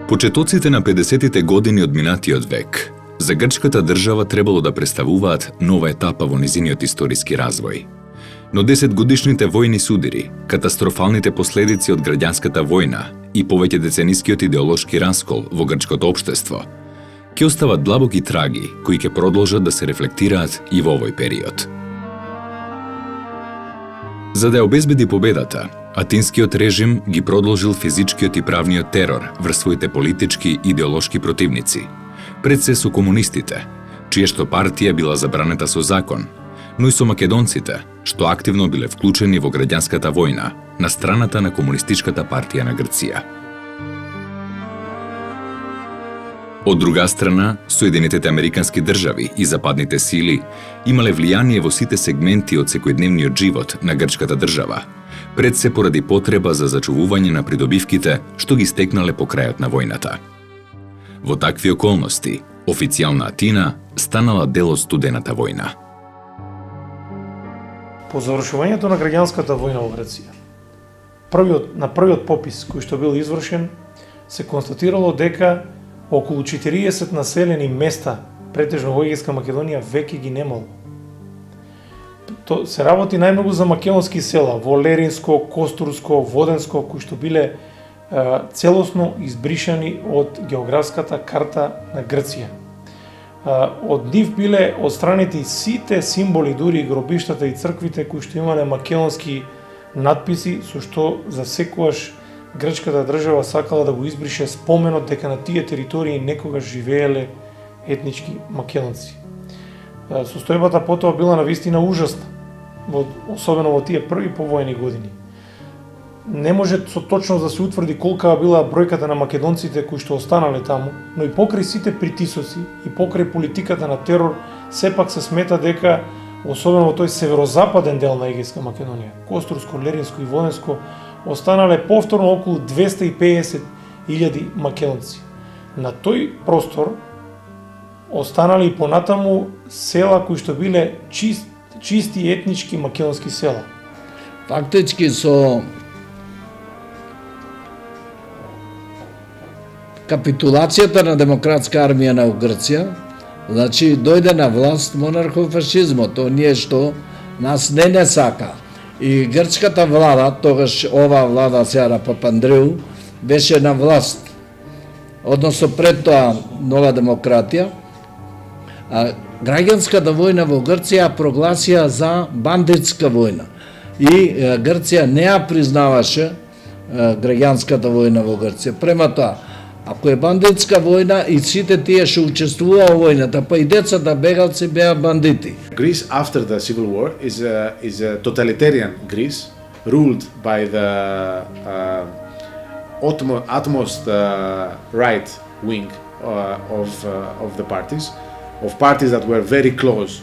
Почетоците на 50-тите години од минатиот век за грчката држава требало да представуваат нова етапа во низиниот историски развој. Но 10-годишните војни судири, катастрофалните последици од граѓанската војна и повеќе деценискиот идеолошки раскол во грчкото општество ќе остават длабоки траги кои ќе продолжат да се рефлектираат и во овој период. За да ја обезбеди победата, Атинскиот режим ги продолжил физичкиот и правниот терор врз своите политички и идеолошки противници, пред се со комунистите, чија што партија била забранета со закон, но и со македонците, што активно биле вклучени во граѓанската војна на страната на Комунистичката партија на Грција. Од друга страна, Соединетите Американски држави и западните сили имале влијание во сите сегменти од секојдневниот живот на грчката држава, пред се поради потреба за зачувување на придобивките што ги стекнале по крајот на војната. Во такви околности, официјална Атина станала дел од студената војна. По завршувањето на граѓанската војна во Грција, на првиот попис кој што бил извршен, се констатирало дека околу 40 населени места, претежно во Егејска Македонија, веќе ги немало. Се работи најмногу за македонски села, во Леринско, Костурско, Воденско, кои што биле целосно избришани од географската карта на Грција. Од нив биле отстранети сите символи, дури и гробиштата и црквите кои што имале македонски надписи, со што за секогаш грчката држава сакала да го избрише споменот дека на тие територии некогаш живееле етнички македонци. Состојбата потоа била навистина ужасна, особено во тие први повојни години. Не може со точност да се утврди колка била бројката на македонците кои што останале таму, но и покрај сите притисоци и покрај политиката на терор, сепак се смета дека, особено во тој северозападен дел на Егејска Македонија, Костурско, Леринско и Воденско, останале повторно околу 250.000 македонци. На тој простор останали и понатаму села кои што биле чисти етнички македонски села. Фактички со капитулацијата на демократска армија на Грција, значи дојде на власт монархофашизмот, оние што нас не сака. И грчката влада, тогаш ова влада сега на Папандреу, беше на власт. Односно пред тоа нова демократија, а граѓанската војна во Грција прогласија за бандитска војна. И Грција не ја признаваше граѓанската војна во Грција. Према тоа, ако е бандитска војна и сите тие што учествуваа во војната, па и децата бегалци беа бандити. Greece after the civil war is a totalitarian Greece ruled by the utmost right wing of the parties that were very close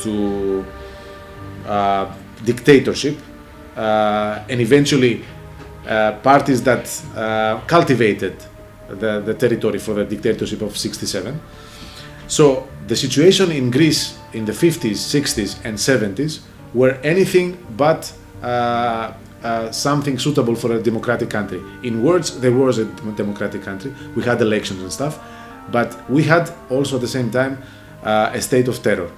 to dictatorship and eventually parties that cultivated the territory for the dictatorship of 67. So the situation in Greece in the 50s, 60s and 70s were anything but something suitable for a democratic country. In words, there was a democratic country. We had elections and stuff, but we had also at the same time a state of terror.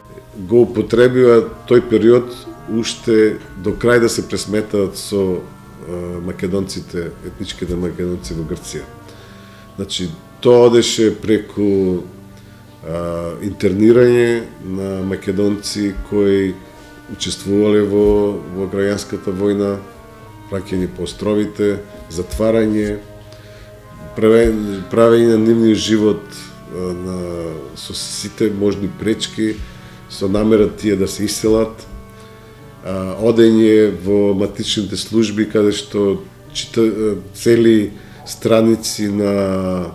Го употребива тој период уште до крај да се пресметаат со македонците, етничките македонци во Грција. Значи, тоа одеше преку интернирање на македонци кои учествувале во граѓанската војна, праќање по островите, затварање, правење на нивниот живот со сите можни пречки, со намера тие да се иселат, одење во матичните служби каде што цели страници на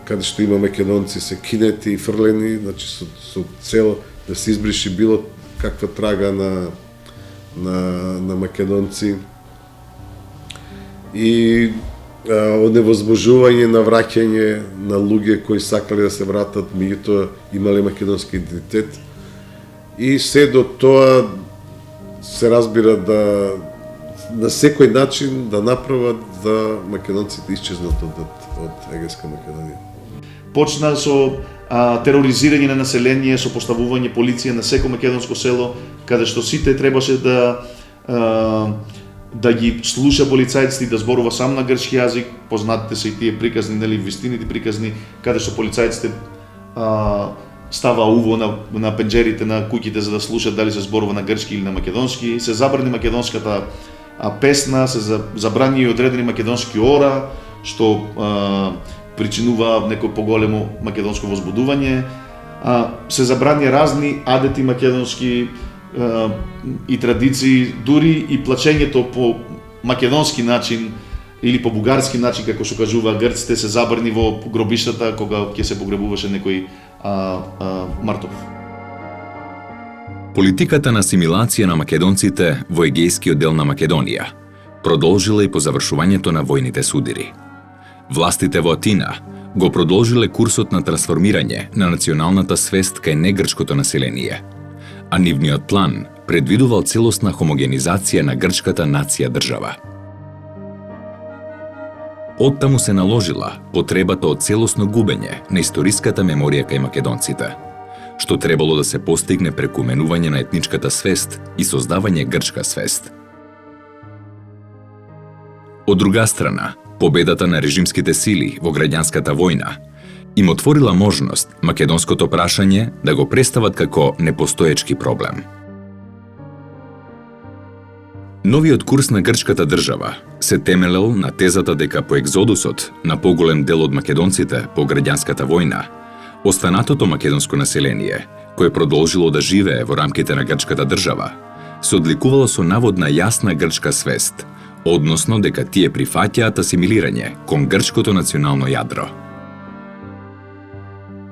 каде што има македонци се кинети и фрлени, значи со цел да се избриши било каква трага на македонци и оневозможување на враќање на луѓе кои сакале да се вратат, меѓутоа имале македонски идентитет. И се до тоа се разбира да на секој начин да направат да македонците исчезнат од Егејска Македонија. Почна со тероризирање на население, со поставување полиција на секој македонско село, каде што сите требаше да ги слуша полицајците и да зборува сам на грчки јазик. Познатите се и тие приказни, нели, вистините приказни, каде што полицајците става уво на пенџерите на куќите за да слушат дали се зборува на грчки или на македонски. Се забрани македонската песна, се забрани и одредени македонски ора, што причинува некој поголемо македонско возбудување. Се забрани разни адети македонски и традиции, дури и плачењето по македонски начин или по бугарски начин, како што кажува грците, се забрани во гробиштата кога ќе се погребуваше некој мртов. Политиката на асимилација на македонците во Егејскиот дел на Македонија продолжила и по завршувањето на војните судири. Властите во Атина го продолжиле курсот на трансформирање на националната свест кај негрчкото население, а нивниот план предвидувал целосна хомогенизација на грчката нација држава. Оттаму се наложила потребата од целосно губење на историската меморија кај македонците, што требало да се постигне преку менување на етничката свест и создавање грчка свест. Од друга страна, победата на режимските сили во граѓанската војна им отворила можност македонското прашање да го представат како непостоечки проблем. Новиот курс на грчката држава се темелел на тезата дека по екзодусот на поголем дел од македонците по граѓанската војна, останатото македонско население, кое продолжило да живее во рамките на грчката држава, се одликувало со наводна јасна грчка свест, односно дека тие прифаќаат асимилирање кон грчкото национално јадро.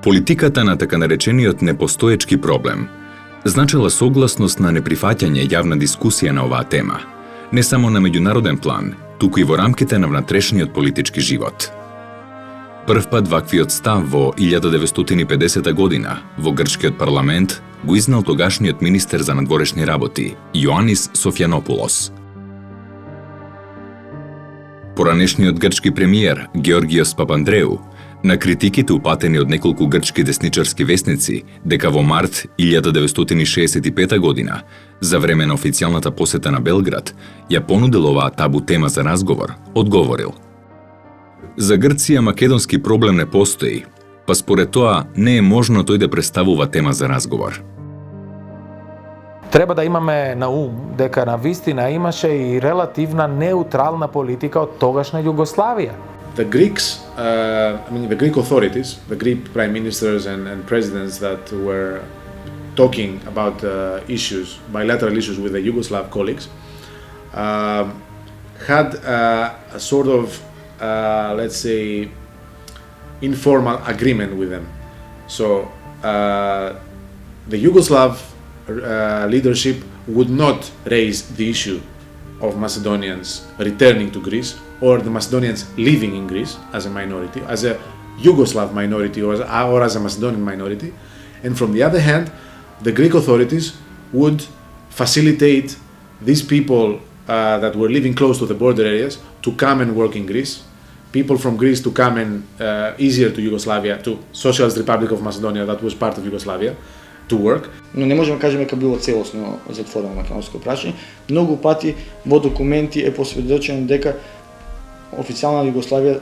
Политиката на така наречениот непостоечки проблем значила согласност на неприфаќање јавна дискусија на оваа тема, не само на меѓународен план, туку и во рамките на внатрешниот политички живот. Првпат ваквиот став во 1950 година во грчкиот парламент го изнел тогашниот министер за надворешни работи Јоанис Софјанопулос. Поранешниот грчки премиер Георгиос Папандреу на критиките упатени од неколку грчки десничарски весници дека во март 1965 година, за време на официјалната посета на Белград, ја понудил оваа табу тема за разговор, одговорил: "За Грција македонски проблем не постои, па според тоа не е можно тој да представува тема за разговор." Треба да имаме на ум дека на вистина имаше и релативна неутрална политика од тогашна Југославија. The Greeks, the Greek authorities, the Greek prime ministers and presidents that were talking about issues, bilateral issues with the Yugoslav colleagues, had a sort of, let's say, informal agreement with them. So the Yugoslav leadership would not raise the issue of Macedonians returning to Greece or the Macedonians living in Greece as a minority, as a Yugoslav minority or as a Macedonian minority. And from the other hand, the Greek authorities would facilitate these people that were living close to the border areas to come and work in Greece, people from Greece to come and easier to Yugoslavia, to Socialist Republic of Macedonia that was part of Yugoslavia, to work. Но не можеме да кажеме дека било целосно затворено македонско прашање. Многу пати во документи е посведочено дека официјална Југославија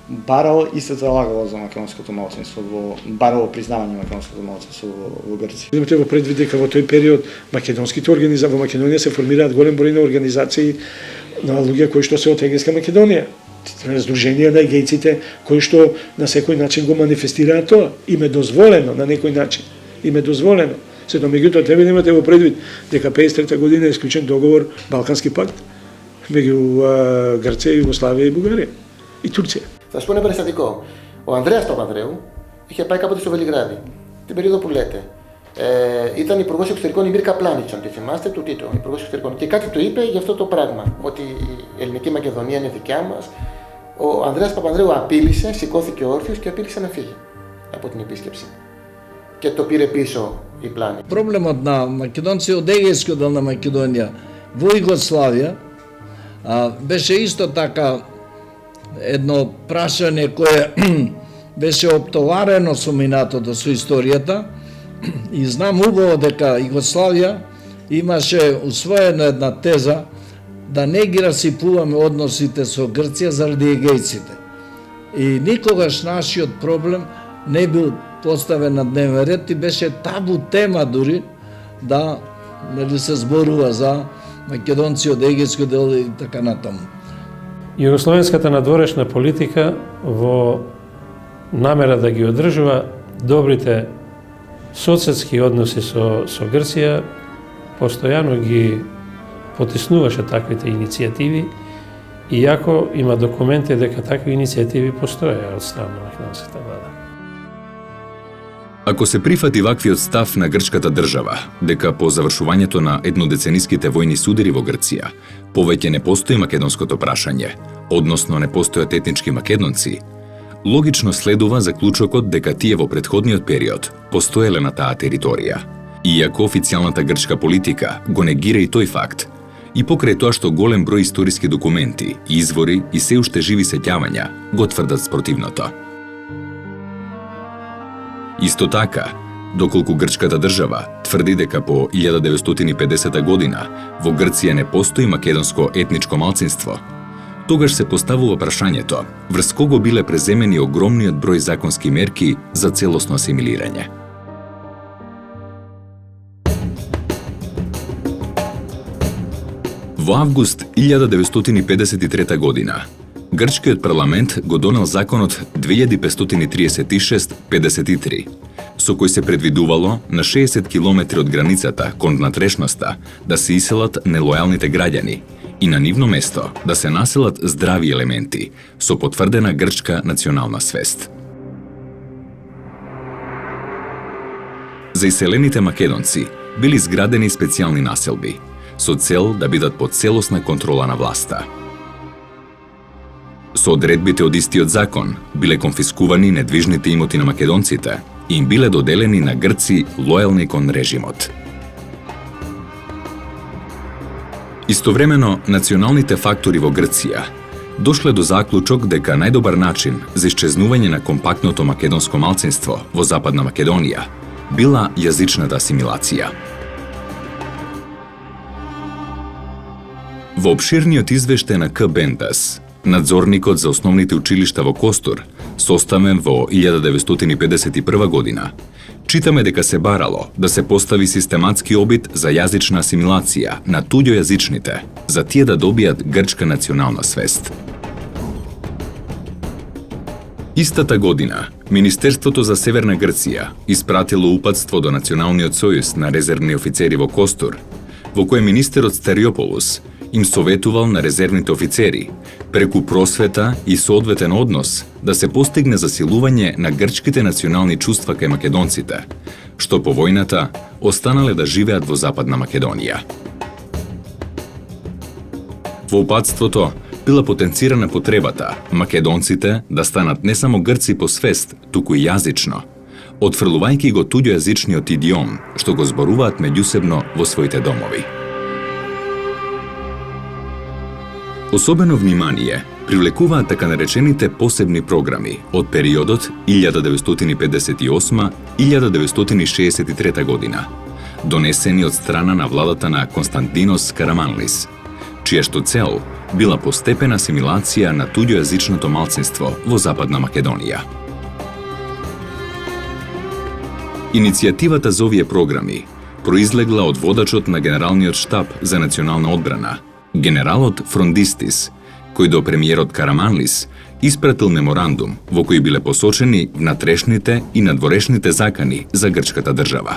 барала и се залагала за македонското малцинство, барало признавање на македонското малцинство во Грција. Треба предвид дека во тој период македонските организации во Македонија се формираат голем број на организации на луѓе кои што се од Егејска Македонија. Раздруженија на егејците кои што на секој начин го манифестираат тоа. Им е дозволено на некој начин. Им е дозволено. Сето меѓутоа треба да имате во предвид дека 53 година е исклучен договор Балкански пакт меѓу Грција, Југославија и Бугарија и Турција. Θα σου πω ένα περιστατικό. Ο Ανδρέας Παπανδρέου είχε πάει κάποτε στο Βελιγράδι, την περίοδο που λέτε. Ήταν υπουργός εξωτερικών η Μίρκα Πλάνιτς, αν τη θυμάστε, του Τίτο, υπουργός εξωτερικών. Και κάτι του είπε για αυτό το πράγμα, ότι η ελληνική Μακεδονία είναι δικιά μας. Ο Ανδρέας Παπανδρέου απείλησε, σηκώθηκε όρθιος και απείλησε να φύγει από την επίσκεψη. Και το πήρε πίσω η Πλάνιτς. Проблемот на македонци од Егејскиот дел на Македонија во Југославија Беше исто така едно прашање кое беше оптоварено со минатото, со историјата, и знам убаво дека Југославија имаше усвоена една теза да не ги расипуваме односите со Грција заради егејците. И никогаш нашиот проблем не бил поставен на дневен ред и беше табу тема дури да се зборува за македонци од егејско дел и така натаму. Југословенската надворешна политика во намера да ги одржува добрите соседски односи со Грција постојано ги потиснуваше таквите иницијативи, иако има документи дека такви иницијативи постоја од страна на македонската влада. Ако се прифати ваквиот став на грчката држава, дека по завршувањето на еднодецениските војни судири во Грција, повеќе не постои македонското прашање, односно не постојат етнички македонци, логично следува заклучокот дека тие во претходниот период постоеле на таа територија. Иако официјалната грчка политика го негира и тој факт, и покрај тоа што голем број историски документи, извори и се уште живи сеќавања го тврдат спротивното. Исто така, доколку грчката држава тврди дека по 1950 година во Грција не постои македонско етничко малцинство, тогаш се поставува прашањето врз кого биле преземени огромниот број законски мерки за целосно асимилирање. Во август 1953 година, грчкиот парламент го донел законот 2536-53, со кој се предвидувало на 60 километри од границата кон внатрешноста да се иселат нелојалните граѓани и на нивно место да се населат здрави елементи со потврдена грчка национална свест. За иселените македонци били изградени специјални населби, со цел да бидат под целосна контрола на власта. Со одредбите од истиот закон биле конфискувани недвижните имоти на македонците и им биле доделени на грци лојални кон режимот. Истовремено, националните фактори во Грција дошле до заклучок дека најдобар начин за исчезнување на компактното македонско малцинство во Западна Македонија била јазичната асимилација. Во обширниот извештај на К. Бендас, надзорникот за основните училишта во Костур, составен во 1951 година, читаме дека се барало да се постави систематски обид за јазична асимилација на туѓојазичните, за тие да добијат грчка национална свест. Истата година, Министерството за Северна Грција испратило упатство до Националниот сојуз на резервни офицери во Костур, во кој министерот Стариополус им советувал на резервните офицери, преку просвета и соодветен однос, да се постигне засилување на грчките национални чувства кај македонците, што по војната останале да живеат во Западна Македонија. Во упатството била потенцирана потребата македонците да станат не само грци по свест, туку и јазично, отфрлувајќи го туѓојазичниот идиом што го зборуваат меѓусебно во своите домови. Особено внимание привлекуваат така наречените посебни програми од периодот 1958-1963 година, донесени од страна на владата на Константинос Караманлис, чијашто цел била постепена асимилација на туѓојазичното малцинство во Западна Македонија. Иницијативата за овие програми произлегла од водачот на Генералниот штаб за национална одбрана, генералот Фрондистис, кој до премиерот Караманлис испратил меморандум во кој биле посочени внатрешните и надворешните закани за грчката држава.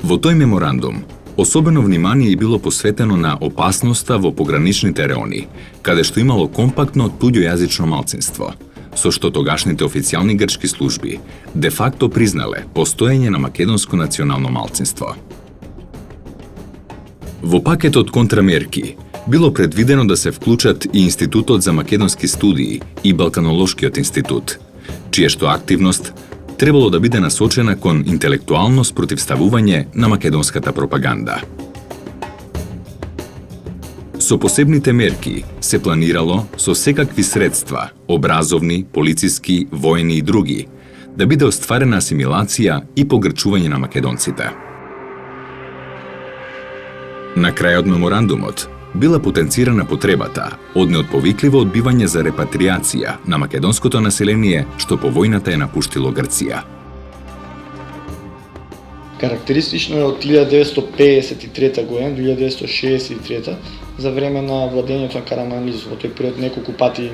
Во тој меморандум особено внимание било посветено на опасноста во пограничните реони, каде што имало компактно туѓојазично малцинство, со што тогашните официјални грчки служби де факто признале постоење на македонско национално малцинство. Во пакетот контрамерки било предвидено да се вклучат и Институтот за македонски студии и Балканолошкиот институт, чија што активност требало да биде насочена кон интелектуално спротивставување на македонската пропаганда. Со посебните мерки се планирало со секакви средства, образовни, полициски, војни и други, да биде остварена асимилација и погрчување на македонците. На крајот меморандумот била потенцирана потребата од неотповикливо одбивање за репатриација на македонското население што по војната е напуштило Грција. Карактеристично е од 1953 година до 1963 за време на владењето на Караманлис. Во тој период неколку пати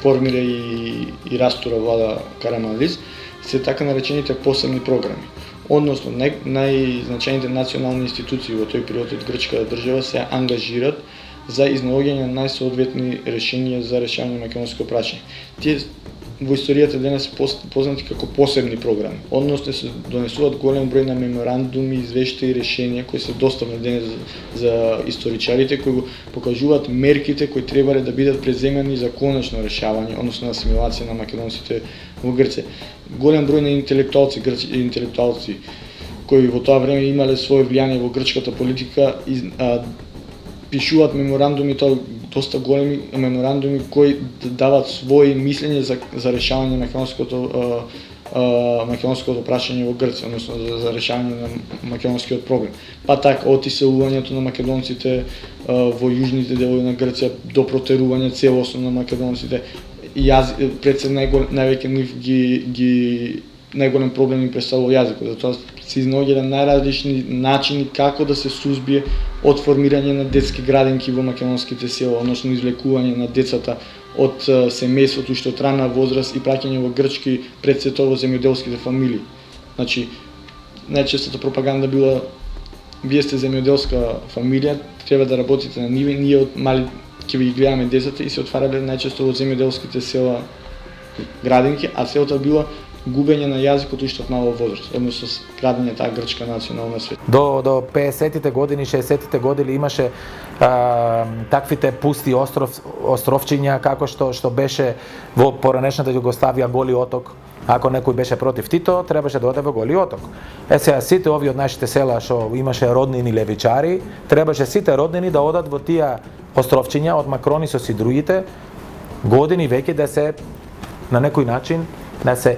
формира и растура влада Караманлис, се така наречените посебни програми. Односно, најзначајните национални институции во тој период од грчката држава се ангажират за изнаоѓање на најсоодветни решенија за решавање на македонско прашање. Тие во историјата денес се познати како посебни програми. Односно се донесуваат голем број на меморандуми, извештаи и решенија кои се доставни денес за историчарите, кои го покажуваат мерките кои требале да бидат преземани за конечно решавање, односно асимилација на македонците во Грција. Голем број на интелектуалци кои во тоа време имале своје влијание во грчката политика пишуваат меморандуми, тоа доста големи меморандуми кои даваат своји мислења за решавање на македонското прашање во Грција, односно за решавање на македонскиот проблем. Па така од иселувањето на македонците во јужните делови на Грција до протерување целосно на македонците. Пред се највеќе нив најголем проблем им представува јазикот, затоа се изнаоѓале најразлични начини како да се сузбие од формирање на детски градинки во македонските села, односно извлекување на децата од семејството уште од рана возраст и праќање во Грчки пред се тоа во земјоделските фамилии. Значи, најчестата пропаганда била: вие сте земјоделска фамилија, треба да работите на ниве, ние од мали ќе ви гледаме децата, и се отварале најчесто во земјоделските села градинки, а целта била губење на јазикот уште од мала возраст, односно градење таа грчка национална свет. До 50-тите години, 60-тите години имаше таквите пусти островчиња како што беше во поранешната Југославија Голи оток. Ако некој беше против Тито, требаше да оде во Голи оток. Сега сите овие од нашите села што имаше роднини левичари, требаше сите роднини да одат во тие островчиња од Макронисос и другите години веќе да се на некој начин да се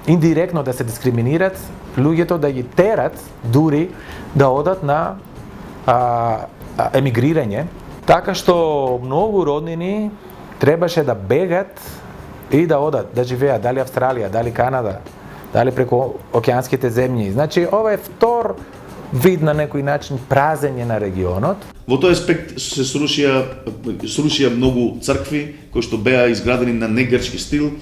индиректно да се дискриминират луѓето, да ги терат дури да одат на емигрирање, така што многу роднини требаше да бегат и да одат да живеат, дали Австралија, дали Канада, дали преку океанските земји. Значи, ова е втор вид на некој начин празење на регионот. Во тој аспект се срушија многу цркви кои што беа изградени на негрчки стил,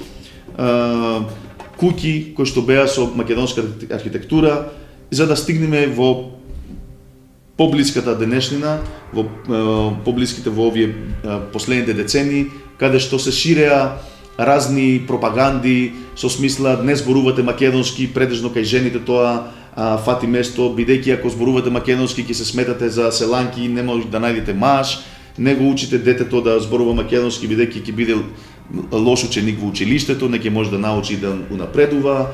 куќи кои што беа со македонска архитектура, за да стигнеме во поблиската денешнина, во поблиските во овие последните децении, каде што се ширеа разни пропаганди со смисла: не зборувате македонски, предежно кај жените тоа фати место, бидејќи ако зборувате македонски ќе се сметате за селанки, не може да најдете маж, не го учите детето да зборува македонски, бидејќи ќе биде лош ученик во училиштето, не ќе може да научи да унапредува.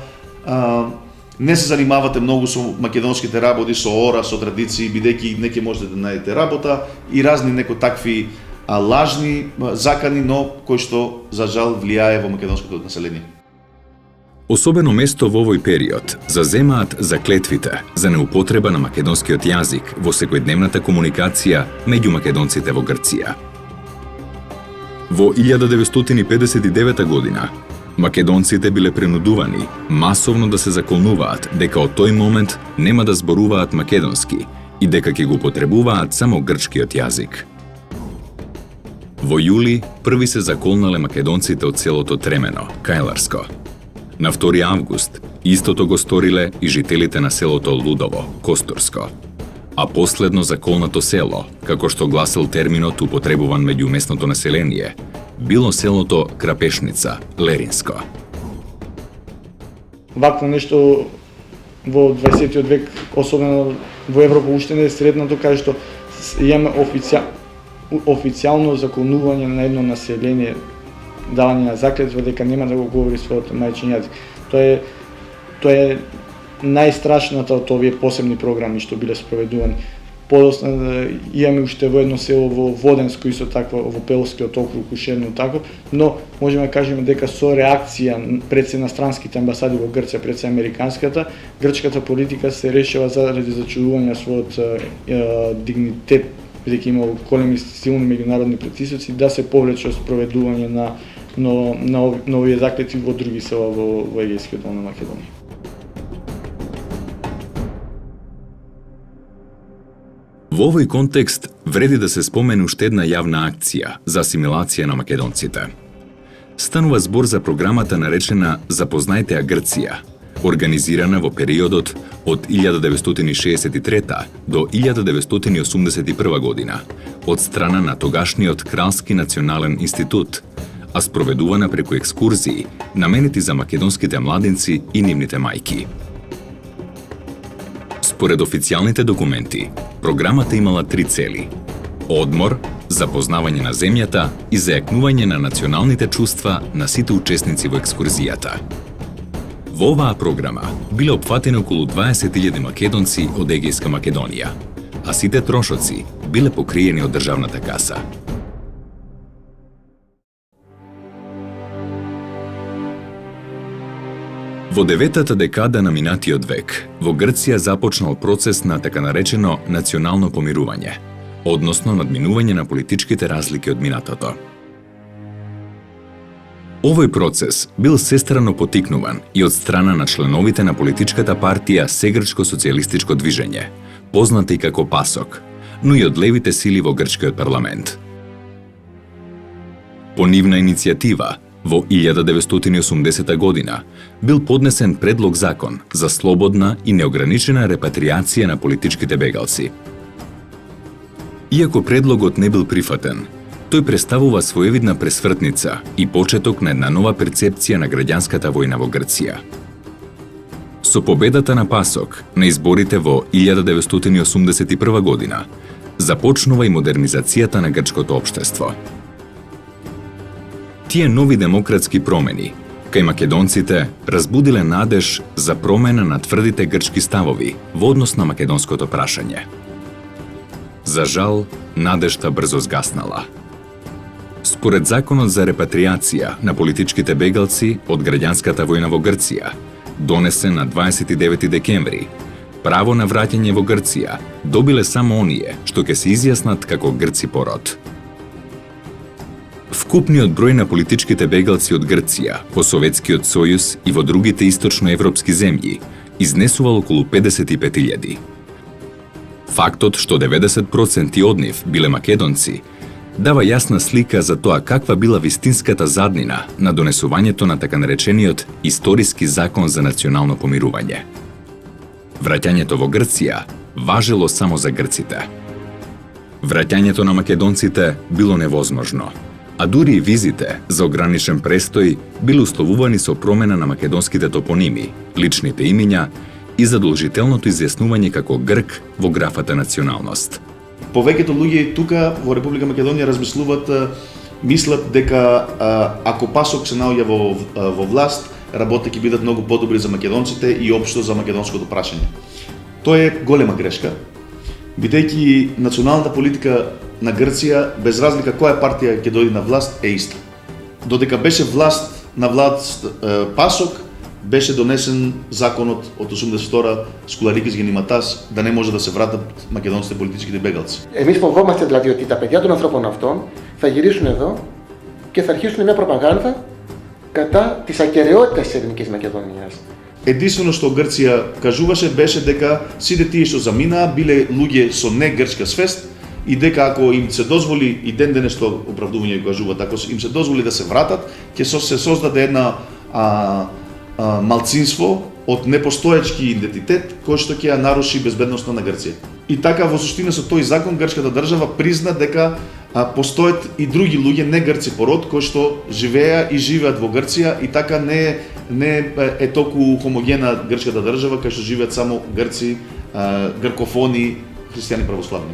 Не се занимавате многу со македонските работи, со ора, со традиции, бидејќи не ќе можете да најдете работа, и разни некои такви лажни закани, но кои што за жал влијае во македонското население. Особено место во овој период заземаат заклетвите за неупотреба на македонскиот јазик во секојдневната комуникација меѓу македонците во Грција. Во 1959 година македонците биле принудувани масовно да се заколнуваат дека од тој момент нема да зборуваат македонски и дека ќе го потребуваат само грчкиот јазик. Во јули први се заколнале македонците од селото Тремено, Кајларско. На 2 август истото го сториле и жителите на селото Лудово, Костурско. А последно заколнато село, како што гласел терминот употребуван меѓу местното население, било селото Крапешница, Леринско. Вакво нешто во 20 век, особено во Европа, уште не е сретнато, каде што имаме официјално заколнување на едно население, давање на заклетва дека нема да го говори својот мајчин јазик. Тоа е најстрашната од овие посебни програми што биле спроведувани. подоцна имаме уште во едно село во Воденско, исто такво во Пелскиот округ, уште едно такво, но можеме да кажеме дека со реакција пред се иностранските амбасади во Грција, пред се американската, грчката политика се решила заради зачувување на својот дигнитет, бидејќи имало големи силни меѓународни притисоци, да се повлече спроведување на овие заклетви во други села во Егејскиот дел на Македонија. Во овој контекст вреди да се спомене уште една јавна акција за асимилација на македонците. Станува збор за програмата наречена Запознајте ја Грција, организирана во периодот од 1963 до 1981 година од страна на тогашниот Кралски национален институт, а спроведувана преку екскурзии наменети за македонските младинци и нивните мајки. Според официјалните документи, програмата имала 3 цели: одмор, запознавање на земјата и зајакнување на националните чувства на сите учесници во екскурзијата. Во оваа програма биле опфатени околу 20.000 македонци од Егејска Македонија, а сите трошоци биле покриени од државната каса. Во 9-та декада на минатиот век, во Грција започнал процес на така наречено национално помирување, односно надминување на политичките разлики од минатото. Овој процес бил сестрано потикнуван и од страна на членовите на политичката партија Сегрчко социјалистичко движење, позната и како ПАСОК, но и од левите сили во грчкиот парламент. По нивна иницијатива, во 1980 година бил поднесен предлог закон за слободна и неограничена репатриација на политичките бегалци. Иако предлогот не бил прифатен, тој представува своевидна пресвртница и почеток на една нова перцепција на граѓанската војна во Грција. Со победата на ПАСОК на изборите во 1981 година започнува и модернизацијата на грчкото општество. Тие нови демократски промени кај македонците разбудиле надеж за промена на тврдите грчки ставови во однос на македонското прашање. За жал, надежта брзо згаснала. Според законот за репатриација на политичките бегалци од граѓанската војна во Грција, донесен на 29 декември, право на враќање во Грција добиле само оние што ќе се изјаснат како грци по род. Вкупниот број на политичките бегалци од Грција во Советскиот сојуз и во другите источноевропски земји изнесувал околу 55.000. Фактот што 90% од нив биле македонци дава јасна слика за тоа каква била вистинската заднина на донесувањето на така наречениот историски закон за национално помирување. Враќањето во Грција важело само за грците. Враќањето на македонците било невозможно, а дури и визите за ограничен престој биле условувани со промена на македонските топоними, личните имиња и задолжителното изјаснување како грк во графата националност. Повеќето луѓе тука во Република Македонија мислат дека ако ПАСОК се наоѓа во власт, работите ќе бидат многу подобри за македонците и општо за македонското прашање. Тоа е голема грешка, бидејќи националната политика на Грција, без разлика која партија ќе дојде на власт, е иста. Додека беше на власт ПАСОК, беше донесен законот од 82-а Скуларикис Γεννηματάς да не може да се вратат македонските политичките бегалци. Εμείς φοβόμαστε δηλαδή ότι τα παιδιά των ανθρώπων αυτών θα γυρίσουν εδώ και θα αρχίσουν μια προπαγάνδα κατά της ακεραιότητας της Ελληνικής Μακεδονίας. Единствено што Грција кажуваше беше дека сите тие што заминаа биле луѓе со не грчка свест и дека ако им се дозволи и ден денес што оправдување го кажуваат, ако им се дозволи да се вратат, ќе се создаде една малцинство од непостоечки идентитет кој што ќе ја наруши безбедноста на Грција. И така во суштина со тој закон грчката држава призна дека постојат и други луѓе не грци по род кои што живеа и живеат во Грција и така не е толку хомогена грчката држава кај што живеат само грци, гркофони, христијани православни.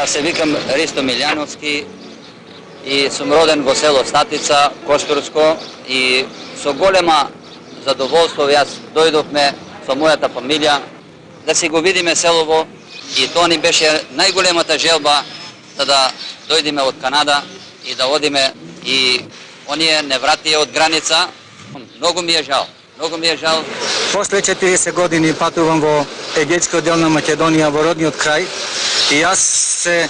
Се викам Ристо Милјановски и сум роден во село Статица, Коштурско, и со голема задоволство јас дојдовме со мојата фамилија да си го видиме селово, и тоа ни беше најголемата желба да дојдеме од Канада и да одиме, и оние не вратија од граница. Многу ми е жал. Многу ми е жал. После 40 години патувам во егејскиот дел на Македонија, во родниот крај, и јас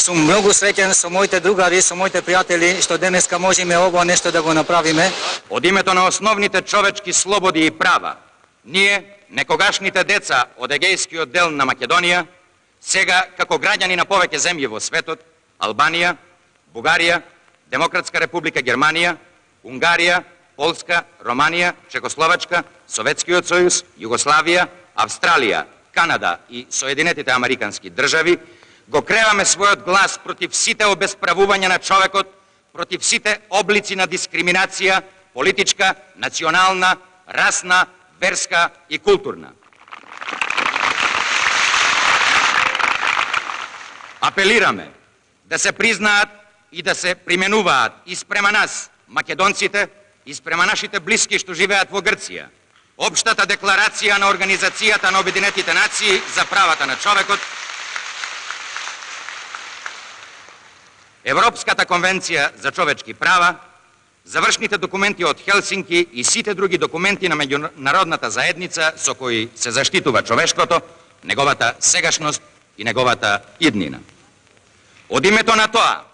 сум многу среќен со моите другари, со моите пријатели, што денеска можеме ова нешто да го направиме. Од името на основните човечки слободи и права, ние, некогашните деца од егејскиот дел на Македонија, сега како граѓани на повеќе земји во светот, Албанија, Бугарија, Демократска република Германија, Унгарија, Полска, Романија, Чекословачка, Советскиот сојуз, Југославија, Австралија, Канада и Соединетите американски држави, го креваме својот глас против сите обесправувања на човекот, против сите облици на дискриминација, политичка, национална, расна, верска и културна. Апелираме да се признаат и да се применуваат и спрема нас, македонците, и спрема нашите блиски што живеат во Грција, Обштата декларација на Организацијата на Обединетите нации за правата на човекот, Европската конвенција за човечки права, завршните документи од Хелсинки и сите други документи на меѓународната заедница со кои се заштитува човештвото, неговата сегашност и неговата иднина. Од името на тоа,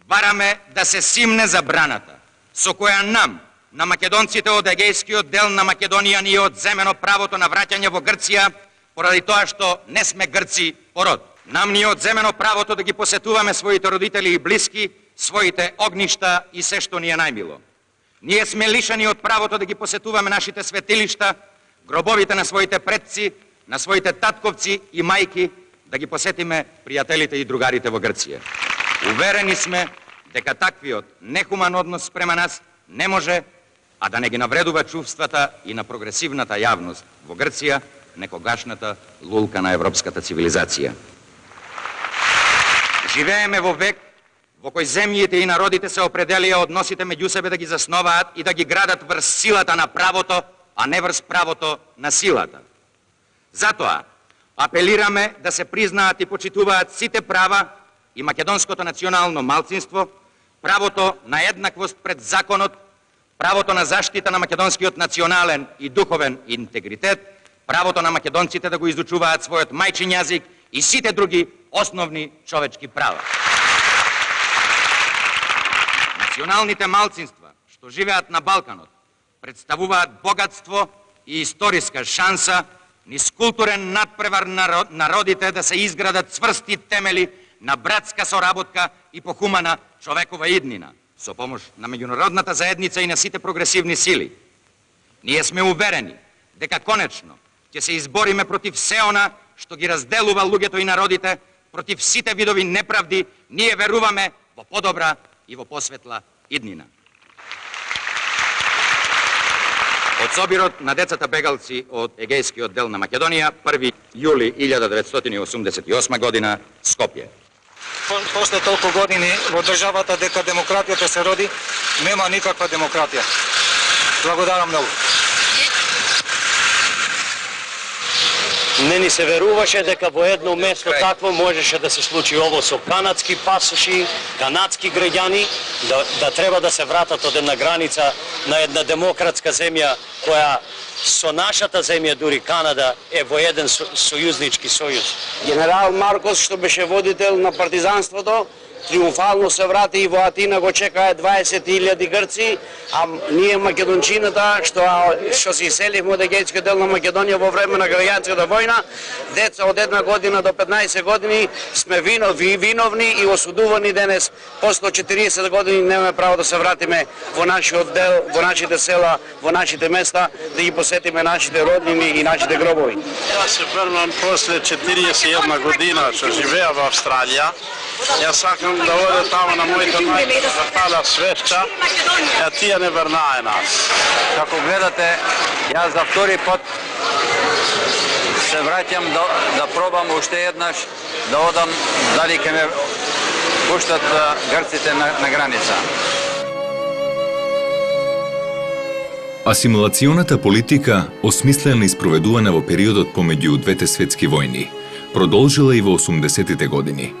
бараме да се симне забраната со која нам, на македонците од егејскиот дел на Македонија, ни е одземено правото на враќање во Грција поради тоа што не сме грци по род. Нам ни е одземено правото да ги посетуваме своите родители и блиски, своите огништа и се што ни е најмило. Ние сме лишени од правото да ги посетуваме нашите светилишта, гробовите на своите предци, на своите татковци и мајки, да ги посетиме пријателите и другарите во Грција. Уверени сме дека таквиот нехуман однос спрема нас не може, а да не ги навредува чувствата и на прогресивната јавност во Грција, некогашната лулка на европската цивилизација. Живееме во век во кој земјите и народите се определија односите меѓу себе да ги засноваат и да ги градат врз силата на правото, а не врз правото на силата. Затоа, апелираме да се признаат и почитуваат сите права и македонското национално малцинство, правото на еднаквост пред законот, правото на заштита на македонскиот национален и духовен интегритет, правото на македонците да го изучуваат својот мајчин јазик и сите други основни човечки права. Националните малцинства што живеат на Балканот представуваат богатство и историска шанса низ културен надпревар на народите да се изградат цврсти темели на братска соработка и похумана човекова иднина, со помош на меѓународната заедница и на сите прогресивни сили. Ние сме уверени дека конечно ќе се избориме против се она што ги разделува луѓето и народите, против сите видови неправди. Ние веруваме во подобра и во посветла иднина. Од собирот на децата бегалци од егејскиот дел на Македонија, 1 јули 1988 година, Скопје. После толку години во државата дека демократијата се роди, нема никаква демократија. Благодарам многу. Не ни се веруваше дека во едно место такво можеше да се случи ово со канадски пасоши, канадски граѓани, да треба да се вратат од една граница на една демократска земја која со нашата земја, дури Канада, е во еден сојузнички сојуз. Генерал Маркос, што беше водител на партизанството, триумфално се врати и во Атина го чекаа 20.000 грци, а ние македончината што се иселивме од егејскиот дел на Македонија во време на граѓанската војна, деца од 1 година до 15 години сме виновни и осудувани денес. После 40 години немаме право да се вратиме во нашиот дел, во нашите села, во нашите места, да ги посетиме нашите роднини и нашите гробови. Јас се врнам после 41 година што живеа во Австралија. Јас сакам да оде тамо на моите мајки да запала свечка, а тие не вернае нас. Како гледате, јас за втори пат се враќам да пробам уште еднаш да одам дали ќе ме пуштат грците на граница. Асимилационата политика, осмислена и спроведувана во периодот помеѓу двете светски војни, продолжила и во 80-тите години.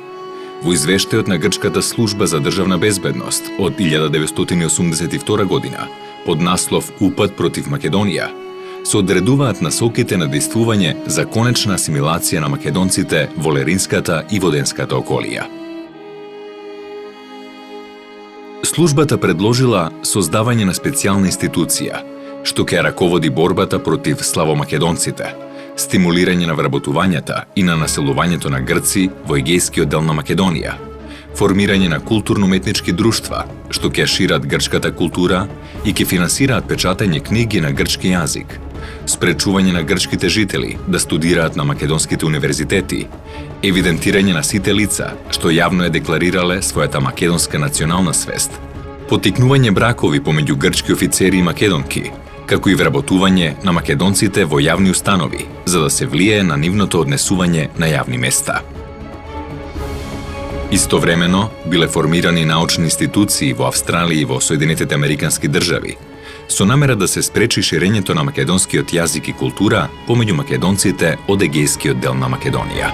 Во извештајот на Грчката служба за државна безбедност од 1982 година, под наслов Упад против Македонија, се одредуваат насоките на действување за конечна асимилација на македонците во Леринската и Воденската околија. Службата предложила создавање на специјална институција, што ќе раководи борбата против славомакедонците, стимулирање на вработувањата и на населувањето на грци во егејскиот дел на Македонија, формирање на културно-уметнички друштва, што ќе шират грчката култура и ќе финансираат печатање книги на грчки јазик, спречување на грчките жители да студираат на македонските универзитети, евидентирање на сите лица што јавно е декларирале својата македонска национална свест, потикнување бракови помеѓу грчки офицери и македонки, како и вработување на македонците во јавни установи, за да се влијае на нивното однесување на јавни места. Истовремено, биле формирани научни институции во Австралија и во Соединетите Американски држави, со намера да се спречи ширењето на македонскиот јазик и култура помеѓу македонците од егејскиот дел на Македонија.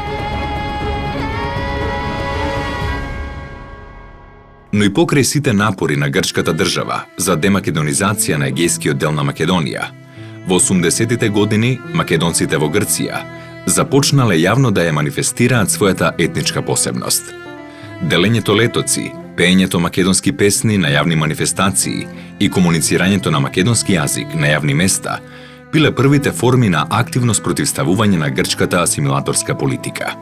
Но и покрај сите напори на грчката држава за демакедонизација на егејскиот дел на Македонија, во 80-тите години македонците во Грција започнале јавно да ја манифестираат својата етничка посебност. Делењето летоци, пеењето македонски песни на јавни манифестации и комуницирањето на македонски јазик на јавни места биле првите форми на активно спротивставување на грчката асимилаторска политика.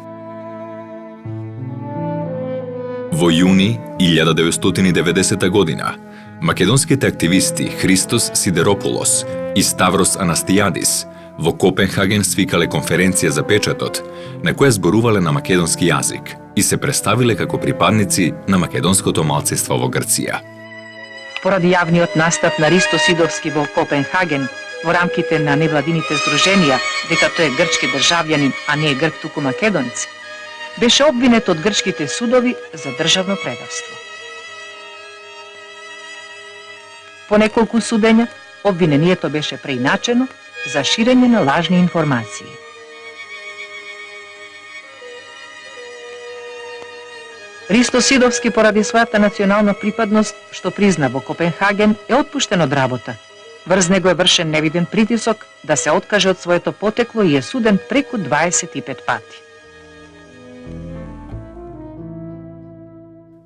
Во јуни 1990 година, македонските активисти Христос Сидерополос и Ставрос Анастијадис во Копенхаген свикале конференција за печатот, на која зборувале на македонски јазик и се представиле како припадници на македонското малцинство во Грција. Поради јавниот настап на Ристо Сидовски во Копенхаген во рамките на невладините здруженија дека тој е грчки државјанин, а не е грк туку македонец, беше обвинет од грчките судови за државно предавство. По неколку судења, обвинението беше преиначено за ширење на лажни информации. Ристо Сидовски поради својата национална припадност, што призна во Копенхаген, е отпуштен од работа. Врз него е вршен невиден притисок да се откаже од своето потекло и е суден преку 25 пати.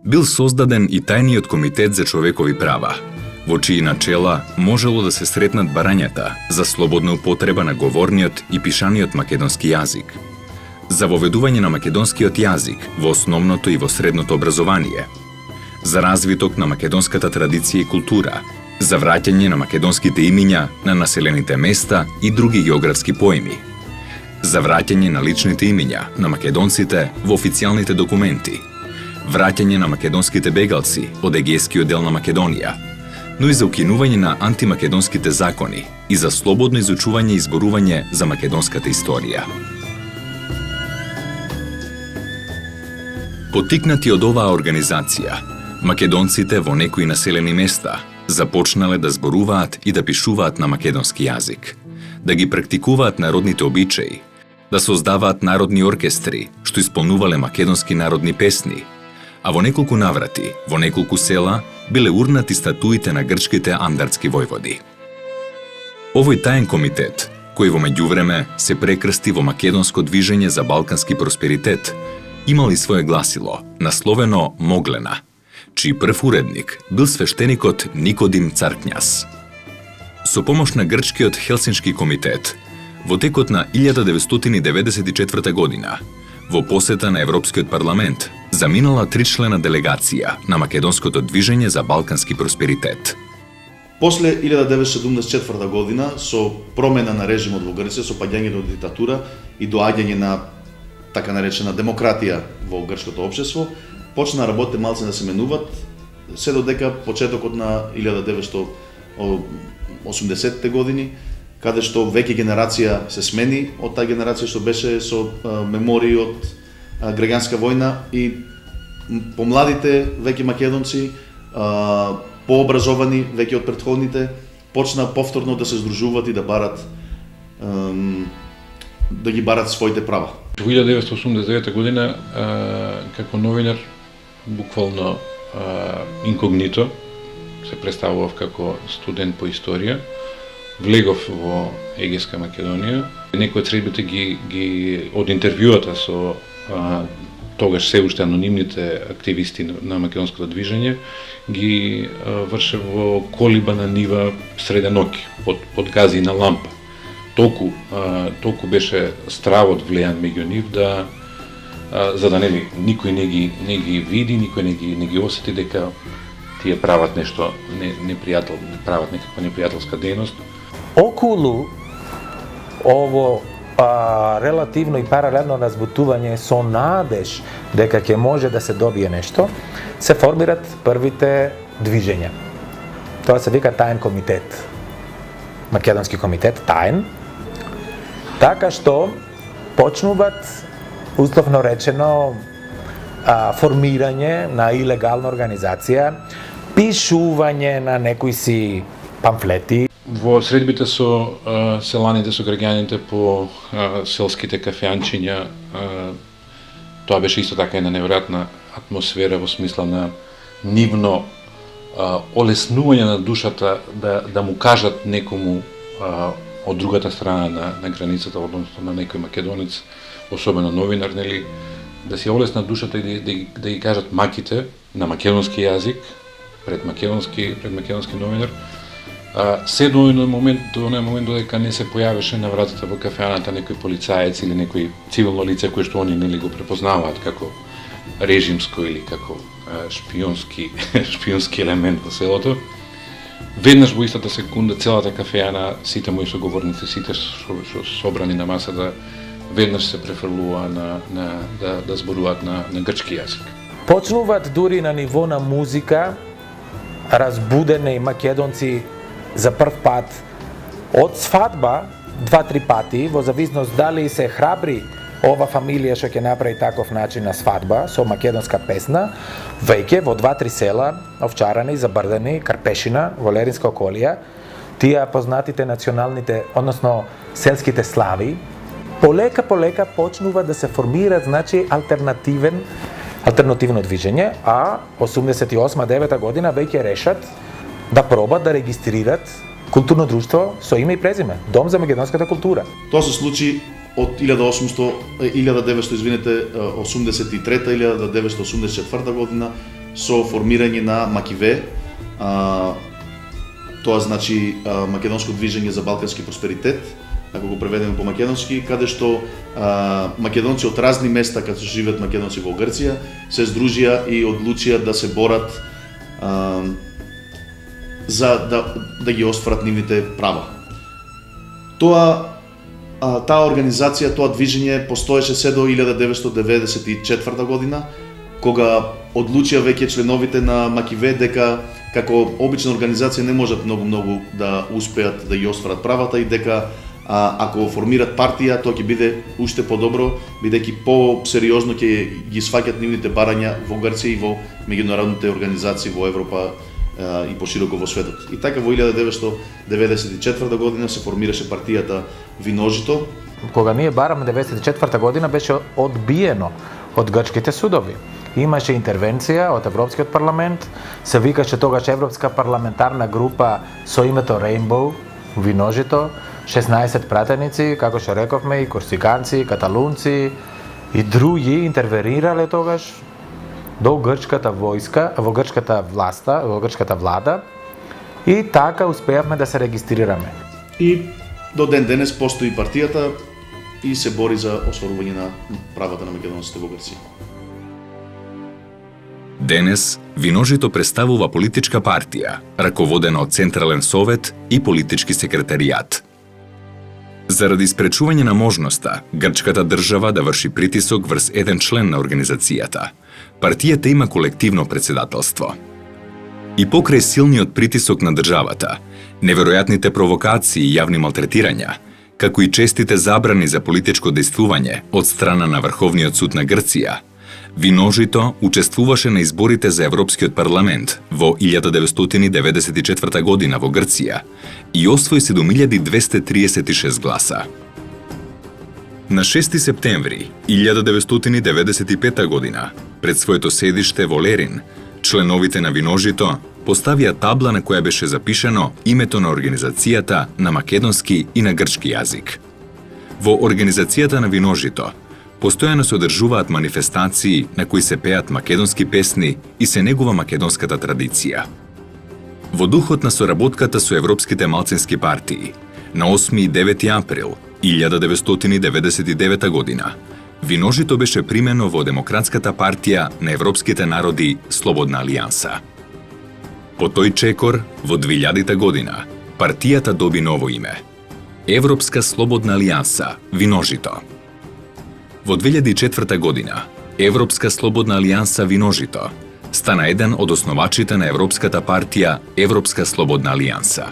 Бил создаден и тајниот комитет за човекови права, во чии начела можело да се сретнат барањата за слободна употреба на говорниот и пишаниот македонски јазик, за воведување на македонскиот јазик во основното и во средното образование, за развиток на македонската традиција и култура, за враќање на македонските имиња на населените места и други географски поими, за враќање на личните имиња на македонците во официјалните документи, враќање на македонските бегалци од егејскиот дел на Македонија, но и за укинување на антимакедонските закони и за слободно изучување и зборување за македонската историја. Потикнати од оваа организација, македонците во некои населени места започнале да зборуваат и да пишуваат на македонски јазик, да ги практикуваат народните обичаи, да создаваат народни оркестри што исполнувале македонски народни песни, а во неколку наврати, во неколку села, биле урнати статуите на грчките андартски војводи. Овој таен комитет, кој во меѓувреме се прекрсти во македонско движење за балкански просперитет, имал и свое гласило, насловено Моглена, чиј прв уредник бил свештеникот Никодим Царкњас. Со помош на грчкиот Хелсиншки комитет, во текот на 1994 година, во посета на Европскиот парламент, заминала тричлена делегација на македонското движење за балкански просперитет. После 1974 година, со промена на режимот во Грција, со паѓање до диктатура и доаѓање на така наречена демократија во грчкото општество, почна работите малце да се менуват, се додека почетокот на 1980-те години, каде што веќе генерација се смени од таа генерација што беше со мемории од граѓанска војна и помладите веќе македонци, пообразовани веќе од претходните, почна повторно да се здружуваат и да барат да ги барат своите права. Во 1989 година како новинар буквално инкогнито се представував како студент по историја. Влегов во Егејска Македонија. Некои од средбите ги од интервјуата со тогаш се уште анонимните активисти на македонското движење ги врше во колиба на нива среде ноќ под гази на лампа. Толку беше стравот влејан меѓу нив да за да никој не ги види, никој не ги осети дека тие прават нешто прават некаква непријателска дејност. Околу ово релативно и паралелно разбутување со надеж дека ќе може да се добие нешто, се формират првите движења. Тоа се вика таен комитет. Македонски комитет, таен. Така што почнуваат, условно речено, формирање на илегална организација, пишување на некои си памфлети. Во средбите со селаните, со граѓаните по селските кафеанчиња, тоа беше исто така една неверојатна атмосфера во смисла на нивно олеснување на душата да му кажат некому од другата страна на границата, односно на некој македонец, особено новинар, нели, да си олесна душата и да ги кажат маките на македонски јазик пред македонски новинар. Се до оној момент додека не се појавеше на вратата во кафеаната некој полицаец или некој цивилно лице кој што они нели го препознаваат како режимско или како шпионски елемент во селото. Веднаш во истата секунда целата кафеана, сите мои соговорници, сите што собрани на масата, веднаш се префрлува да зборуваат на грчки јазик. Почнуваат дури на ниво на музика, разбудени македонци за прв пат од свадба 2-3 пати, во зависност дали се храбри ова фамилија што ќе направи таков начин на свадба со македонска песна, веќе во 2-3 села, Овчарани, Забрдани, Карпешина, во Леринска околија, тие познатите националните, односно селските слави, полека почнува да се формира, значи, алтернативно движење, а 88-9 година веќе решат да пробат да регистрират културно друштво со име и презиме, Дом за македонската култура. Тоа се случи од 1983-1984 година со формирање на Макиве, тоа значи Македонско движење за балкански просперитет, ако го преведеме по македонски, каде што македонци од разни места каде што живеат македонци во Грција се здружија и одлучија да се борат за да ги остварат нивните права. Таа организација, тоа движење постоеше се до 1994 година, кога одлучија веќе членовите на Макиве дека како обична организација не можат многу да успеат да ги остварат правата и дека ако формират партија, тоа ќе биде уште подобро, бидејќи по-сериозно ќе ги сваќат нивните барања во Грција и во меѓународните организации во Европа и пошироко во светот. И така во 1994 година се формираше партијата Виножито. Кога ние бараме 1994 година беше одбиено од грчките судови. Имаше интервенција од Европскиот парламент, се викаше тогаш Европска парламентарна група со името Rainbow, Виножито, 16 пратеници, како што рековме, и корсиканци, каталунци и други интервенирале тогаш до грчката војска, во грчката влада и така успеавме да се регистрираме. И до ден денес постои партијата и се бори за остварување на правата на македонците во Грција. Денес Виножито представува политичка партија, раководена од Централен совет и политички секретаријат. Заради спречување на можноста грчката држава да врши притисок врз еден член на организацијата, партијата има колективно председателство. И покрај силниот притисок на државата, неверојатните провокации и јавни малтретирања, како и честите забрани за политичко дејствување од страна на Врховниот суд на Грција, Виножито учествуваше на изборите за Европскиот парламент во 1994 година во Грција и освои 7236 гласа. На 6 септември 1995 година, пред своето седиште во Лерин, членовите на Виножито поставија табла на која беше запишано името на организацијата на македонски и на грчки јазик. Во организацијата на Виножито постојано се одржуваат манифестации на кои се пеат македонски песни и се негува македонската традиција. Во духот на соработката со европските малцински партии, на 8 и 9 април 1999 година, Виножито беше примено во Демократската партија на европските народи Слободна алијанса. По тој чекор, во 2000 година, партијата доби ново име – Европска Слободна алијанса Виножито. Во 2004 година, Европска Слободна алијанса Виножито стана еден од основачите на Европската партија Европска Слободна алијанса.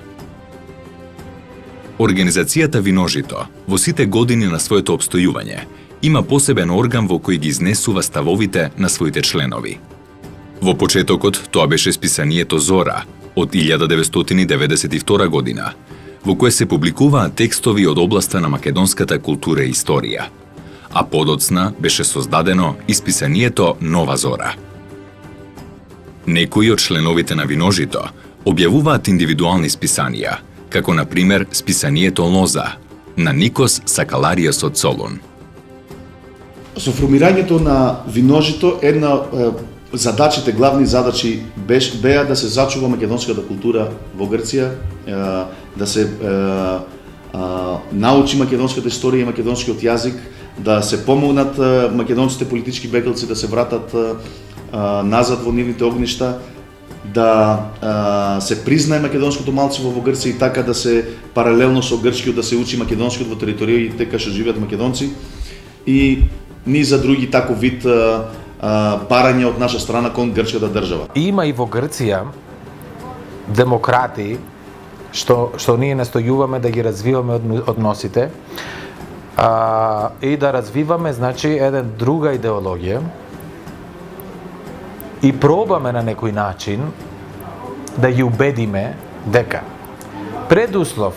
Организацијата Виножито во сите години на своето обстојување има посебен орган во кој ги изнесува ставовите на своите членови. Во почетокот тоа беше списанието Зора од 1992 година, во кое се публикуваат текстови од областа на македонската култура и историја, а подоцна беше создадено и списанието Нова Зора. Некои од членовите на Виножито објавуваат индивидуални списанија, како на пример списанието Лоза на Никос Сакалариос од Солун. Со формирањето на Виножито една задачите, главни задачи беа да се зачува македонската култура во Грција, да се научи македонската историја и македонскиот јазик, да се помогнат македонците политички бегалци да се вратат назад во нивните огништа, да се признае македонското малцинство во Грција и така да се паралелно со грчкиот да се учи македонскиот во териториите кај што живеат македонци и низа други таков вид барања од наша страна кон грчката држава. Има и во Грција демократи што ние настојуваме да ги развиваме односите и да развиваме една друга идеологија и пробаме на некој начин да ги убедиме дека предуслов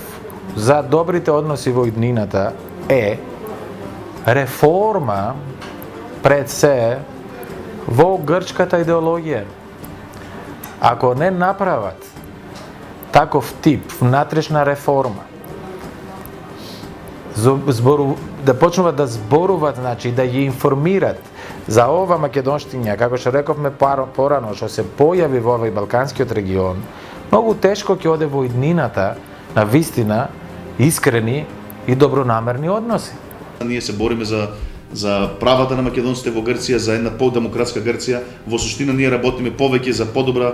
за добрите односи во иднината е реформа пред се во грчката идеологија. Ако не направат таков тип внатрешна реформа, да почнуваат да зборуваат, значи да ги информират за ова македонштиња, како што рековме порано, што се појави во овој балканскиот регион, многу тешко ќе оде во иднината на вистина искрени и добронамерни односи. Ние се бориме за правата на македонците во Грција, за една подемократска Грција. Во суштина ние работиме повеќе за подобра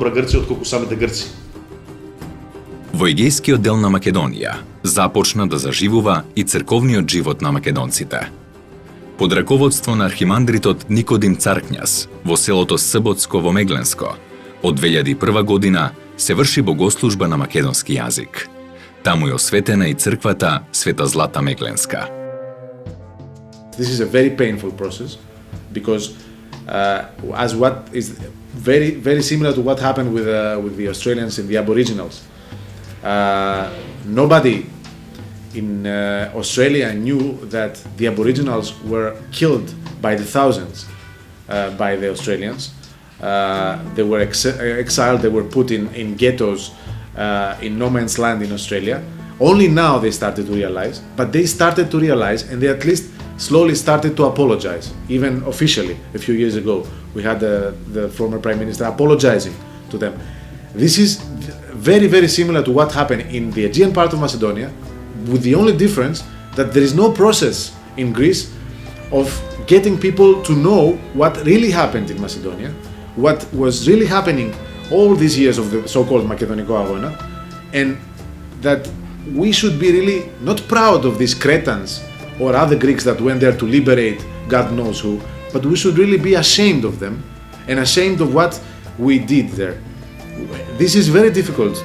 Грција отколку самите грци. Во егејскиот дел на Македонија започна да заживува и црковниот живот на македонците. Под раководство на архимандритот Никодим Царкњас во селото Сботско во Мегленско, од 2001 година се врши богослужба на македонски јазик. Таму е осветена и црквата Света Злата Мегленска. This is a very painful process because as what is very similar to what happened with the Australians and the Aboriginals. Nobody in Australia knew that the Aboriginals were killed by the thousands by the Australians. They were exiled, they were put in ghettos in no man's land in Australia. Only now they started to realize, but they started to realize and they at least slowly started to apologize, even officially a few years ago. We had the former Prime Minister apologizing to them. This is very similar to what happened in the Aegean part of Macedonia, with the only difference that there is no process in Greece of getting people to know what really happened in Macedonia, what was really happening all these years of the so-called Makedoniko Agona, and that we should be really not proud of these Cretans or other Greeks that went there to liberate God knows who, but we should really be ashamed of them and ashamed of what we did there. This is very difficult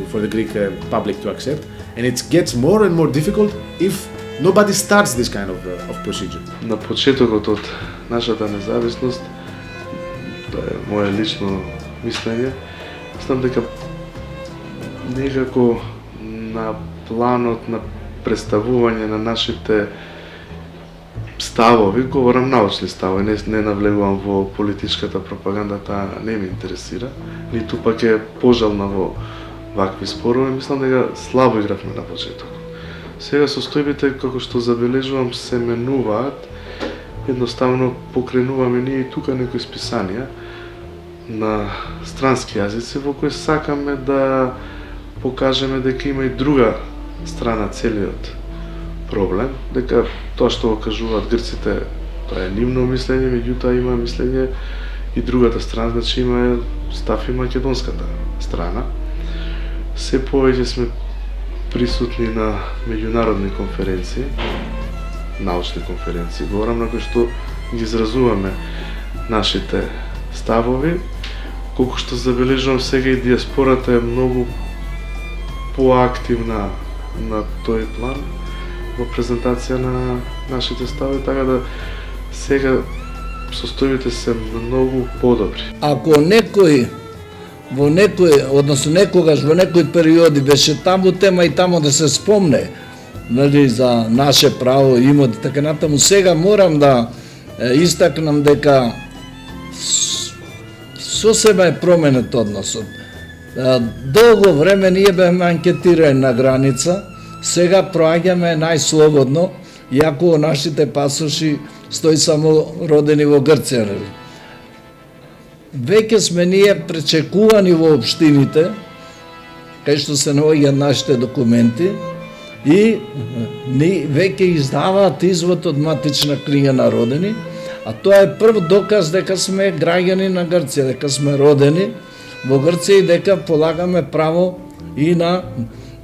for the Greek public to accept, and it gets more and more difficult if Nobody starts this kind of procedure. На почетокот од нашата независност, тоа е мое лично мислење, мислам дека некако на планот на представување на нашите ставови, говорам научни ставови, не навлегувам во политичката пропаганда, таа не ме интересира, ниту пак е пожална во вакви спорови, мислам дека слабо игравме на почеток. Сега состојбите, како што забележувам, се менуваат, едноставно покренуваме ние и тука некои списанија на странски јазици во кои сакаме да покажеме дека има и друга страна целиот проблем, дека тоа што го кажуваат грците, тоа е нивно мислење, меѓутоа има мислење и другата страна, значи има став и македонската страна. Се повеќе сме присутни на меѓународни конференции, научни конференции, говорам на кои што ги изразуваме нашите ставови, колку што забележувам сега и диаспората е многу поактивна на тој план во презентација на нашите ставови, така да сега состојбите се многу подобри. Ако некој во некој, односно некогаш во некои периоди беше таму тема и таму да се спомне, нели, за наше право, имот и така натаму, сега морам да истакнам дека сосема е променет односот. Долго време ние бевме анкетирани на граница, сега проаѓаме најслободно, иако нашите пасоши стои само родени во Грција. Веќе сме ние пречекувани во општините, кај што се наоѓаат нашите документи, и ни веќе издаваат извод од матична книга на родени, а тоа е прв доказ дека сме граѓани на Грција, дека сме родени во Грција и дека полагаме право и на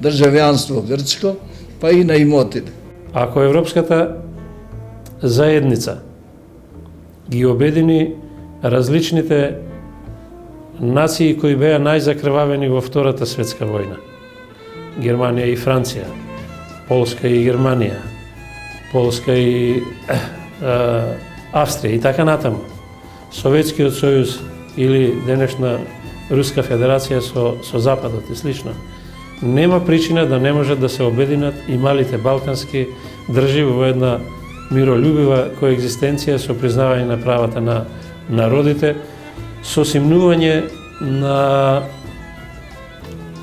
државјанство грчко, па и на имотите. Ако Европската заедница ги обедини различните нации кои беа најзакрвавени во Втората светска војна, Германија и Франција, Полска и Германија, Полска и Австрија и така натаму, Советскиот сојуз или денешна Руска федерација со Западот и слично, нема причина да не можат да се обединат и малите балкански држави во една миролюбива коегзистенција со признавање на правата на народите, со симнување на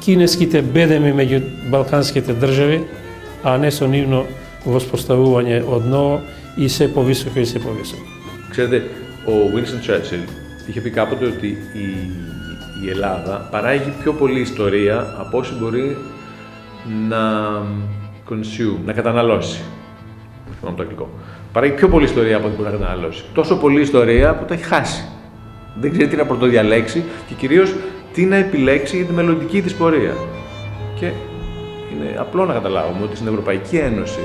кинеските бедеми меѓу балканските држави, а не со нивно воспоставување од ново и се повисоко и се повисоко. Ξέρετε, ο Winston Churchill είχε πει κάποτε ότι η Ελλάδα παράγει πιο πολλή ιστορία από όση μπορεί να καταναλώσει. Θυμάμαι το αγγλικό. Παράγει πιο πολλή ιστορία από ό,τι μπορεί να καταναλώσει. Τόσο πολλή ιστορία που τα έχει χάσει. Δεν ξέρει τι να πρωτοδιαλέξει και κυρίως τι να επιλέξει για τη μελλοντική της πορεία. Και είναι απλό να καταλάβουμε ότι στην Ευρωπαϊκή Ένωση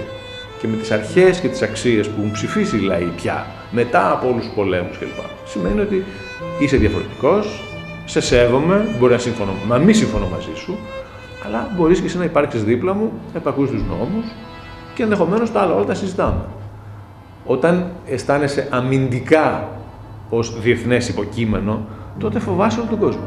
και με τις αρχές και τις αξίες που έχουν ψηφίσει οι λαοί πια μετά από όλους τους πολέμους κλπ. Σημαίνει ότι είσαι διαφορετικός, σε σέβομαι, μπορεί να μην συμφωνώ μαζί σου, αλλά μπορείς και εσύ να υπάρξεις δίπλα μου, να υπακούσεις τους νόμους και ενδεχομένως τα άλλα όλα τα συζητάμε. Όταν αισθάνεσαι αμυντικά ως διεθνές υποκείμενο, τότε φοβάσαι όλο τον κόσμο.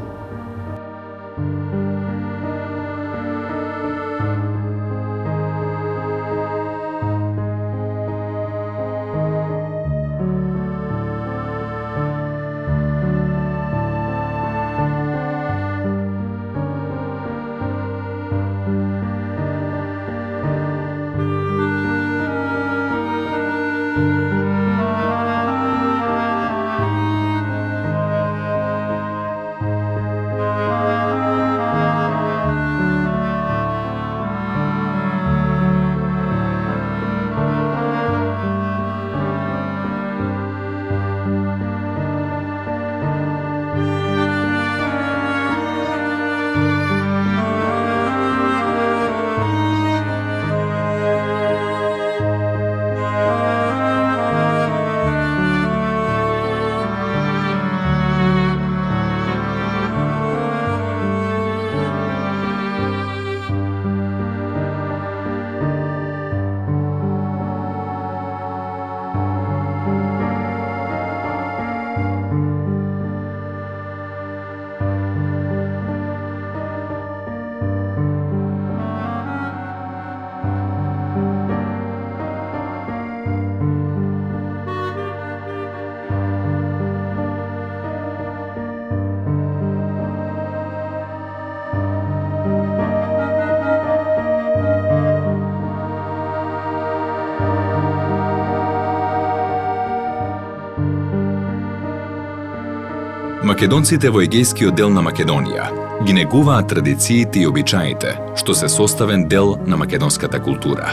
Македонците во егејскиот дел на Македонија ги негуваат традициите и обичаите, што се составен дел на македонската култура.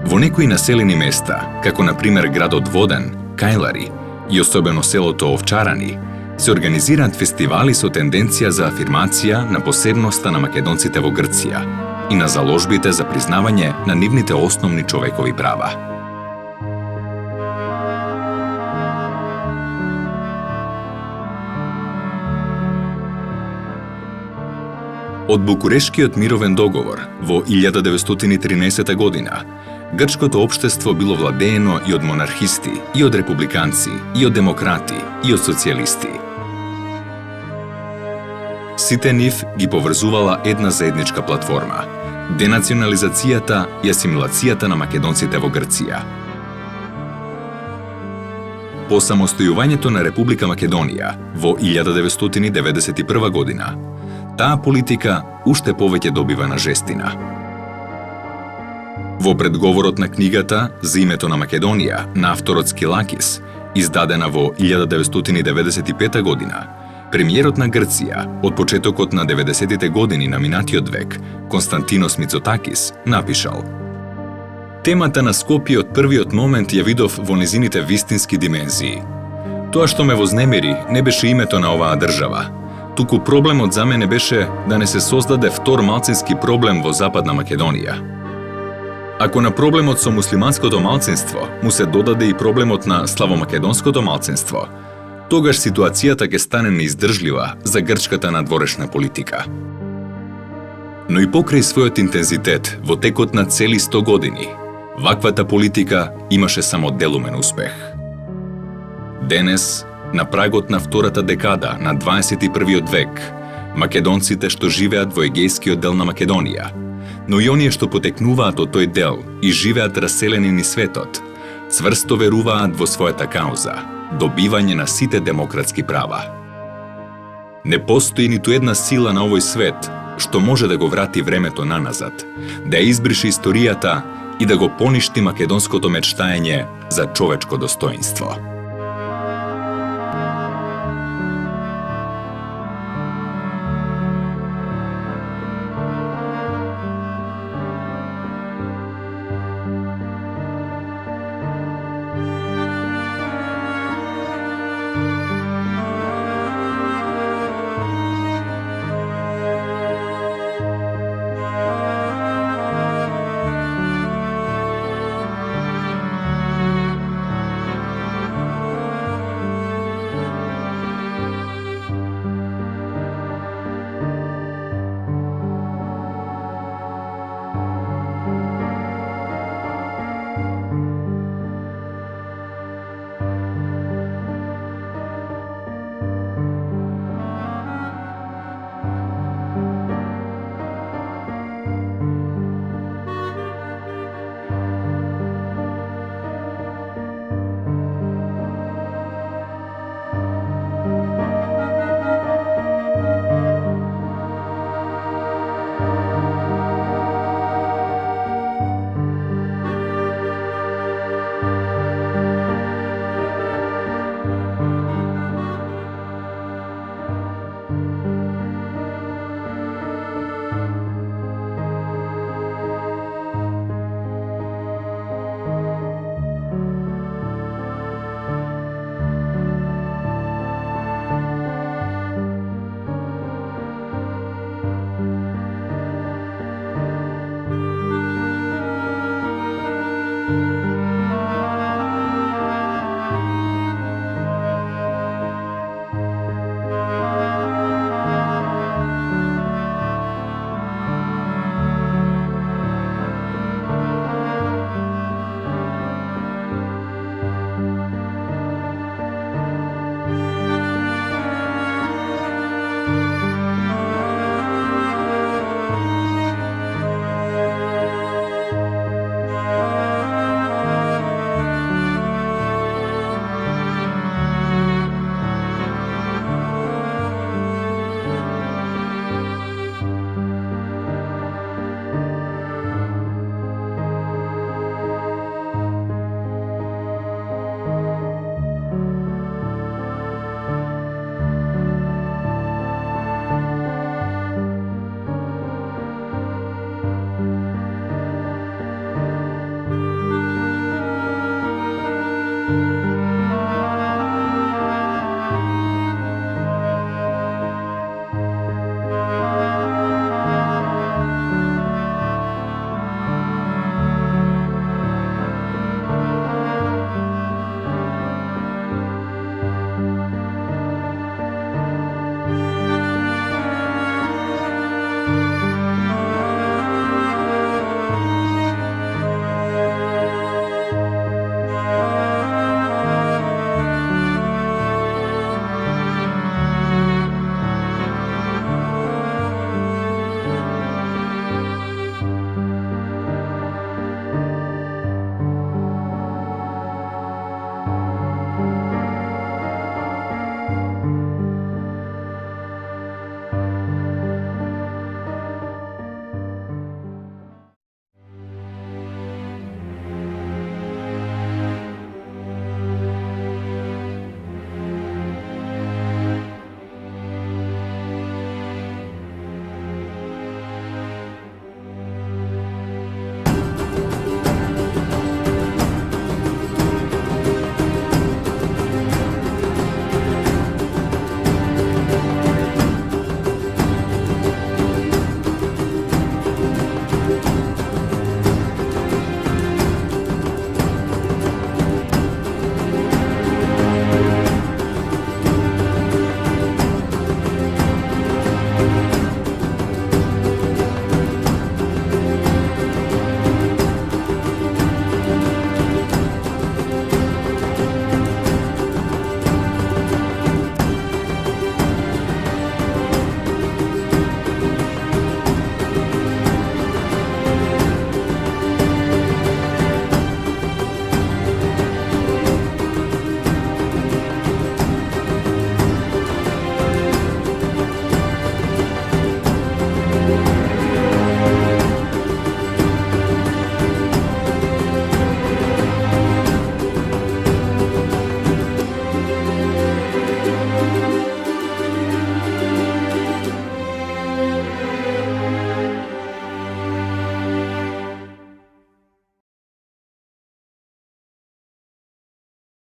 Во некои населени места, како на пример градот Воден, Кајлари и особено селото Овчарани, се организираат фестивали со тенденција за афирмација на посебноста на македонците во Грција и на заложбите за признавање на нивните основни човекови права. Од Букурешкиот мировен договор во 1913 година, грчкото општество било владеено и од монархисти, и од републиканци, и од демократи, и од социјалисти. Сите нив ги поврзувала една заедничка платформа – денационализацијата и асимилацијата на македонците во Грција. По самостојувањето на Република Македонија во 1991 година, таа политика уште повеќе добива на жестина. Во предговорот на книгата «За името на Македонија» на авторот Скилакис, издадена во 1995 година, премиерот на Грција од почетокот на 90-тите години на минатиот век, Константинос Мицотакис, напишал: "Темата на Скопје од првиот момент ја видов во незините вистински димензии. Тоа што ме вознемири не беше името на оваа држава, туку проблемот за мене беше да не се создаде втор малцински проблем во Западна Македонија. Ако на проблемот со муслиманското малцинство му се додаде и проблемот на славомакедонското малцинство, тогаш ситуацијата ќе стане неиздржлива за грчката надворешна политика." Но и покрај својот интензитет во текот на цели 100 години, ваквата политика имаше само делумен успех. Денес, на прагот на втората декада на 21 век, македонците што живеат во егејскиот дел на Македонија, но и оние што потекнуваат од тој дел и живеат раселени низ светот, цврсто веруваат во својата кауза – добивање на сите демократски права. Не постои ниту една сила на овој свет што може да го врати времето наназад, да ја избрише историјата и да го поништи македонското мечтаење за човечко достоинство.